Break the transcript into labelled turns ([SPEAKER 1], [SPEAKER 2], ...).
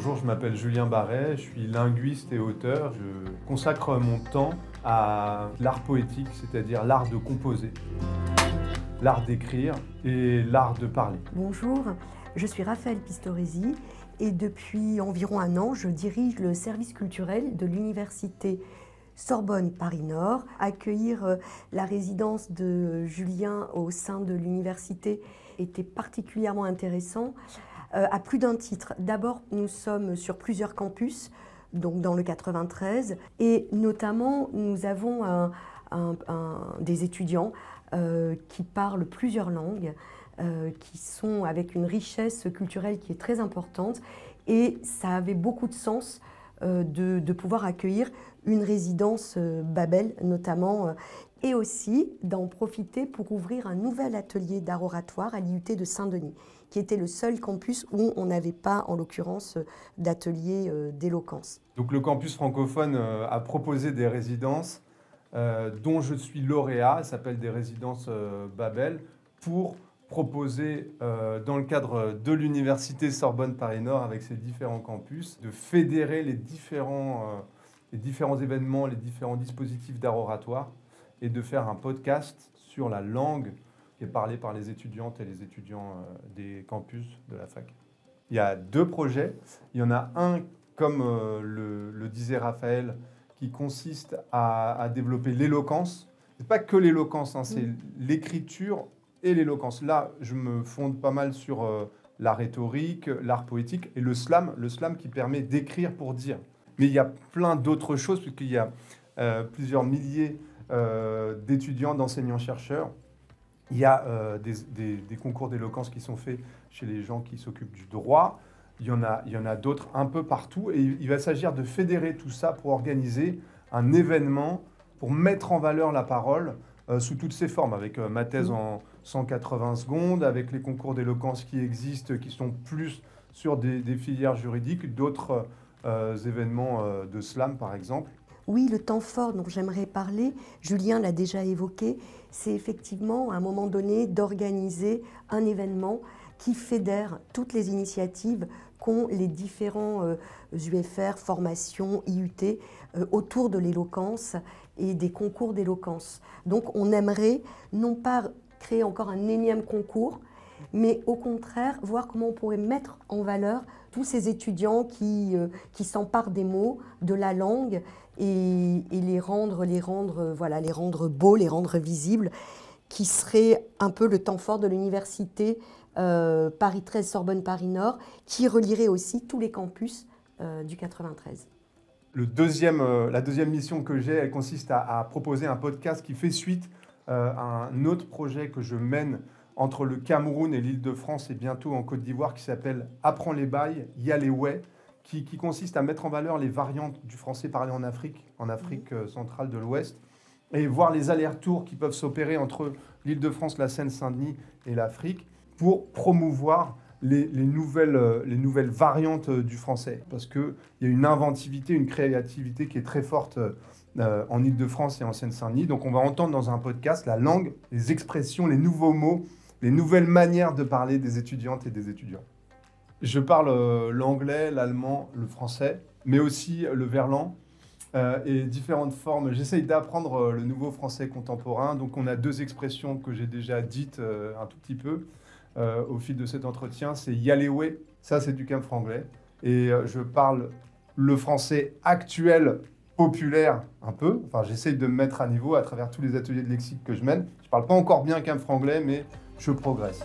[SPEAKER 1] Bonjour, je m'appelle Julien Barret, je suis linguiste et auteur. Je consacre mon temps à l'art poétique, c'est-à-dire l'art de composer, l'art d'écrire et l'art de parler.
[SPEAKER 2] Bonjour, je suis Raphaël Pistoresi et depuis environ un an, je dirige le service culturel de l'université Sorbonne Paris-Nord. Accueillir la résidence de Julien au sein de l'université était particulièrement intéressant à plus d'un titre. D'abord, nous sommes sur plusieurs campus, donc dans le 93, et notamment nous avons des étudiants qui parlent plusieurs langues, qui sont avec une richesse culturelle qui est très importante, et ça avait beaucoup de sens de pouvoir accueillir une résidence Babel notamment, et aussi d'en profiter pour ouvrir un nouvel atelier d'art oratoire à l'IUT de Saint-Denis, qui était le seul campus où on n'avait pas, en l'occurrence, d'atelier d'éloquence.
[SPEAKER 1] Donc le campus francophone a proposé des résidences dont je suis lauréat, ça s'appelle des résidences Babel, pour proposer, dans le cadre de l'université Sorbonne Paris-Nord, avec ses différents campus, de fédérer les différents événements, les différents dispositifs d'art oratoire, et de faire un podcast sur la langue qui est parlée par les étudiantes et les étudiants des campus de la fac. Il y a deux projets. Il y en a un, comme le disait Raphaël, qui consiste à développer l'éloquence. Ce n'est pas que l'éloquence, hein, c'est l'écriture et l'éloquence. Là, je me fonde pas mal sur la rhétorique, l'art poétique et le slam qui permet d'écrire pour dire. Mais il y a plein d'autres choses, puisqu'il y a plusieurs milliers d'étudiants, d'enseignants-chercheurs. Il y a des concours d'éloquence qui sont faits chez les gens qui s'occupent du droit. Il y en a d'autres un peu partout. Et il va s'agir de fédérer tout ça pour organiser un événement, pour mettre en valeur la parole sous toutes ses formes, avec ma thèse en 180 secondes, avec les concours d'éloquence qui existent, qui sont plus sur des filières juridiques, d'autres événements de slam, par exemple.
[SPEAKER 2] Oui, le temps fort dont j'aimerais parler, Julien l'a déjà évoqué, c'est effectivement à un moment donné d'organiser un événement qui fédère toutes les initiatives qu'ont les différents UFR, formations, IUT autour de l'éloquence et des concours d'éloquence. Donc on aimerait non pas créer encore un énième concours, mais au contraire voir comment on pourrait mettre en valeur tous ces étudiants qui s'emparent des mots, de la langue, et les rendre beaux, les rendre visibles, qui serait un peu le temps fort de l'université Paris 13 Sorbonne Paris Nord, qui relierait aussi tous les campus du 93.
[SPEAKER 1] La deuxième mission que j'ai, elle consiste à proposer un podcast qui fait suite à un autre projet que je mène entre le Cameroun et l'Île-de-France et bientôt en Côte d'Ivoire, qui s'appelle « Apprends les bails, y a les ouais », qui consiste à mettre en valeur les variantes du français parlé en Afrique centrale de l'Ouest, et voir les allers-retours qui peuvent s'opérer entre l'Île-de-France, la Seine-Saint-Denis et l'Afrique, pour promouvoir les nouvelles variantes du français. Parce qu'il y a une inventivité, une créativité qui est très forte en Île-de-France et en Seine-Saint-Denis. Donc on va entendre dans un podcast la langue, les expressions, les nouveaux mots, les nouvelles manières de parler des étudiantes et des étudiants. Je parle l'anglais, l'allemand, le français, mais aussi le verlan et différentes formes. J'essaye d'apprendre le nouveau français contemporain. Donc on a deux expressions que j'ai déjà dites un tout petit peu au fil de cet entretien. C'est Yalewe, ça c'est du camp franglais. Et je parle le français actuel, populaire un peu. Enfin, j'essaye de me mettre à niveau à travers tous les ateliers de lexique que je mène. Je ne parle pas encore bien camp franglais, mais je progresse.